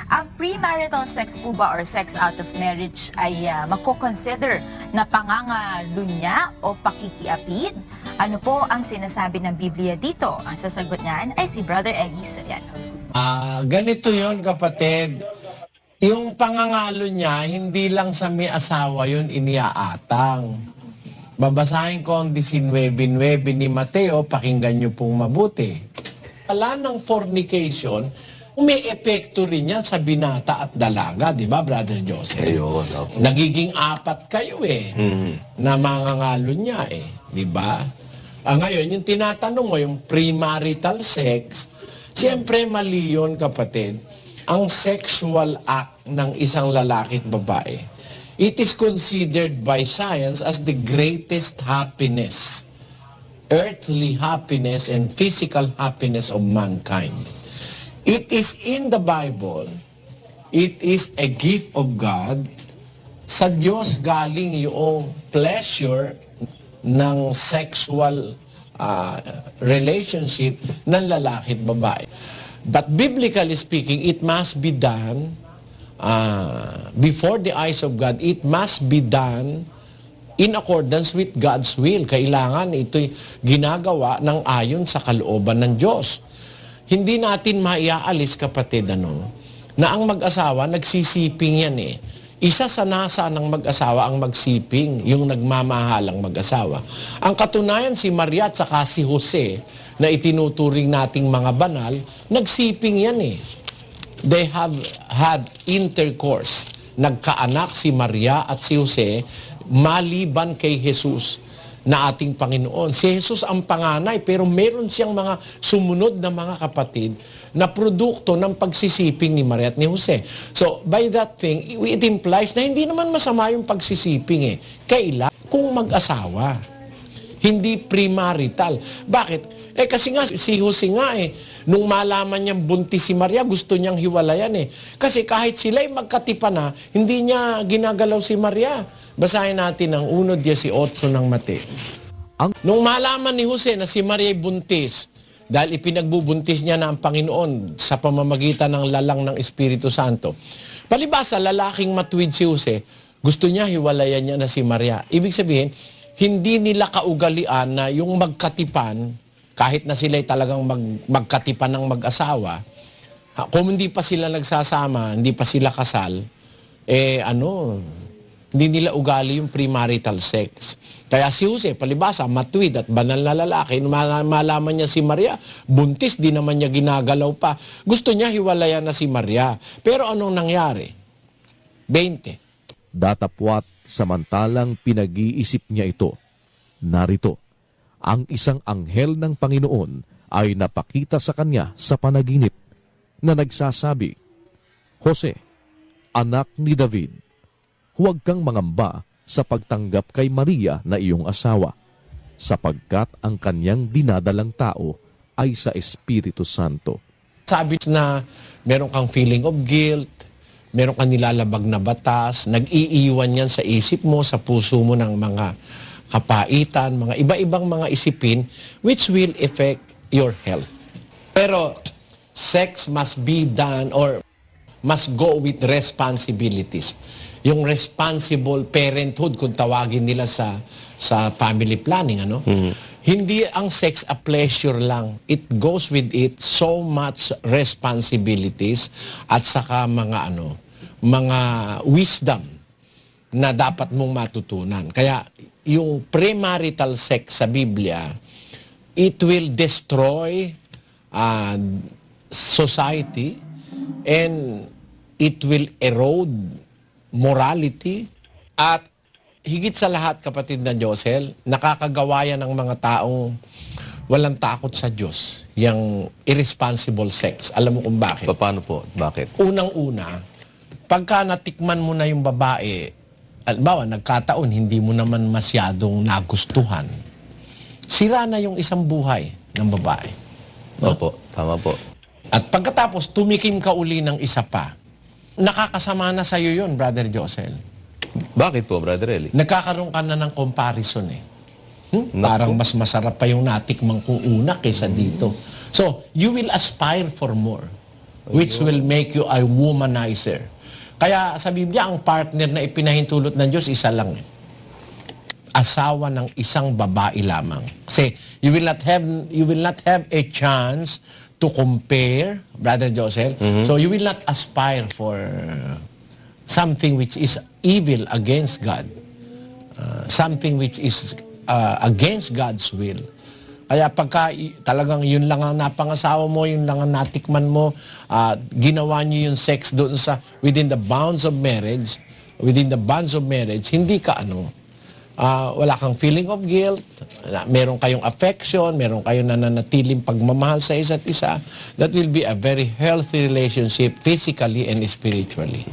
Ang premarital sex po ba or sex out of marriage ay mako-consider na pangangalunya o pakikiapid? Ano po ang sinasabi ng Biblia dito? Ang sasagot niyan ay si Brother Eddie Soriano. Ganito yon kapatid. Yung pangangalo niya, hindi lang sa may asawa yun iniaatang. Babasahin ko ang 19:9 ni Mateo, pakinggan niyo pong mabuti. Wala ng fornication, may epekto rin yan sa binata at dalaga, di ba, Brother Joseph? Ayun. Nagiging apat kayo na mangangalo niya di ba? Ngayon, yung tinatanong mo, yung premarital sex, siyempre mali yun, kapatid. Ang sexual act ng isang lalaki at babae, it is considered by science as the greatest happiness, earthly happiness and physical happiness of mankind. It is in the Bible, it is a gift of God. Sa Diyos galing yung pleasure ng sexual relationship ng lalaki at babae. But biblically speaking, it must be done before the eyes of God. It must be done in accordance with God's will. Kailangan ito'y ginagawa ng ayon sa kalooban ng Diyos. Hindi natin maiaalis, kapatid, na ang mag-asawa, nagsisiping yan Isa sa nasa ng mag-asawa ang magsiping, yung nagmamahalang mag-asawa. Ang katunayan, si Maria at saka si Jose, na itinuturing nating mga banal, nagsiping yan They have had intercourse. Nagkaanak si Maria at si Jose, maliban kay Jesus na ating Panginoon. Si Jesus ang panganay, pero meron siyang mga sumunod na mga kapatid na produkto ng pagsisiping ni Maria at ni Jose. So, by that thing, it implies na hindi naman masama yung pagsisiping Kailan? Kung mag-asawa. Hindi premarital. Bakit? Kasi nga, si Jose nga nung malaman niyang buntis si Maria, gusto niyang hiwalayan Kasi kahit sila'y magkatipa na, hindi niya ginagalaw si Maria. Basahin natin ang 1:18 ng Mateo. Nung malaman ni Jose na si Maria ay buntis, dahil ipinagbubuntis niya na ang Panginoon sa pamamagitan ng lalang ng Espiritu Santo, palibasa, lalaking matuwid si Jose, gusto niya hiwalayan niya na si Maria. Ibig sabihin, hindi nila kaugalian na yung magkatipan, kahit na sila'y talagang magkatipan ng mag-asawa, kung hindi pa sila nagsasama, hindi pa sila kasal, hindi nila ugali yung premarital sex. Kaya si Jose, palibasa, matuwid at banal na lalaki, malaman niya si Maria, buntis, di naman niya ginagalaw pa. Gusto niya hiwalayan na si Maria. Pero anong nangyari? 20. Datapwat samantalang pinag-iisip niya ito. Narito, ang isang anghel ng Panginoon ay napakita sa kanya sa panaginip na nagsasabi, Jose, anak ni David, huwag kang mangamba sa pagtanggap kay Maria na iyong asawa, sapagkat ang kanyang dinadalang tao ay sa Espiritu Santo. Sabi na meron kang feeling of guilt, meron kang nilalabag na batas, nag-iiwan yan sa isip mo, sa puso mo ng mga kapaitan, mga iba-ibang mga isipin, which will affect your health. Pero sex must be done or must go with responsibilities. Yung responsible parenthood, kung tawagin nila sa family planning, Hindi ang sex a pleasure lang. It goes with it so much responsibilities at saka mga mga wisdom na dapat mong matutunan. Kaya yung premarital sex sa Biblia, it will destroy society and it will erode morality at higit sa lahat, kapatid na Josel, nakakagawa yan ng mga taong walang takot sa Diyos, yung irresponsible sex. Alam mo kung bakit? Paano po? Bakit? Unang-una, pagka natikman mo na yung babae, halimbawa, nagkataon, hindi mo naman masyadong nagustuhan, sira na yung isang buhay ng babae. No? Opo, tama po. At pagkatapos, tumikim ka uli ng isa pa, nakakasama na sa'yo yun, Brother Josel. Bakit po, Brother Eli? Nagkakaroon ka na ng comparison Parang mas masarap pa yung natikmang kong una kaysa dito. So, you will aspire for more. which will make you a womanizer. Kaya sa Biblia, ang partner na ipinahintulot ng Diyos, isa lang. Asawa ng isang babae lamang. Kasi you will not have a chance to compare, Brother Joseph. So you will not aspire for something which is evil against God. Something which is against God's will. Kaya pagka talagang yun lang ang napangasawa mo, yun lang ang natikman mo, ginawa niyo yung sex doon sa within the bounds of marriage, hindi ka wala kang feeling of guilt, meron kayong affection, meron kayong nananatiling pagmamahal sa isa't isa, that will be a very healthy relationship physically and spiritually.